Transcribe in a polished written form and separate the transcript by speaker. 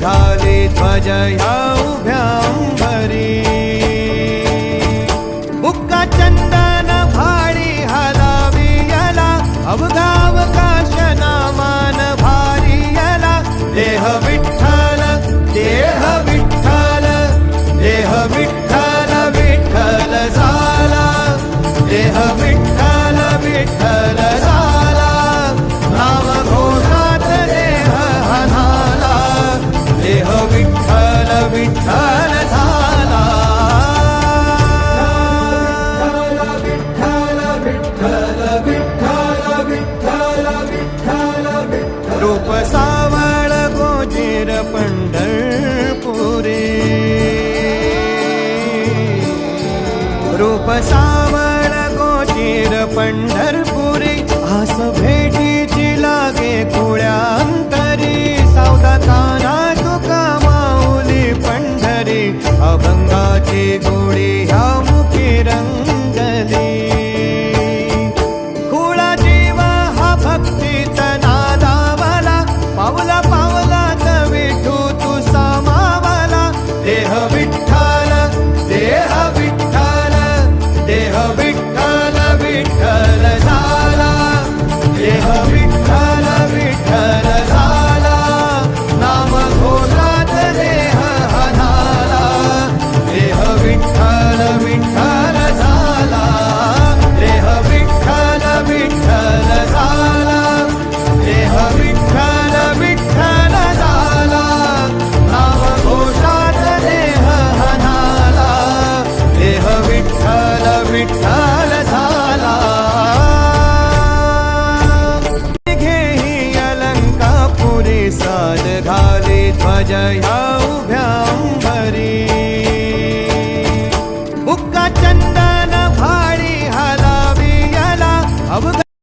Speaker 1: घाली ध्वज ह्या उभ्या अंबरी बुक्का चंदन भाडी हलावी याला अवघावकाश नामान भारी याला देह विठ्ठल देह विठ्ठल देह विठ्ठल विठ्ठल झाला देह विठ्ठल विठ्ठल झाला नाम घोषात देह हनाला देह विठ्ठल विठ्ठल झाला विठ्ठल विठ्ठल विठ्ठल विठ्ठल विठ्ठल विठ्ठल रूप सावळ गोजीर पंढरपुरी रूप सावळ गोजीर पंढरपुरी आस भेटीची लागे खुळ्या अंतरी सावधा काना तुका माऊली पंढरी अभंगाची गोडी ह्या मुखी रंगली खुळा जीव हा भक्तीत नादावला पावला पावलात विठू तू सामावला देह विठ्ठल देह विठ्ठल देह विठ्ठल विठ्ठल झाला देह विठ्ठल विठ्ठल झाला नाम घोषात देह हनाला देह विठ्ठल विठ्ठल झाला देह विठ्ठल विठ्ठल झाला देह विठ्ठल विठ्ठल झाला नाम घोषात देह हनाला देह विठ्ठल विठ्ठल झाला घेही अलंकापुरी साज घाली ध्वज ह्या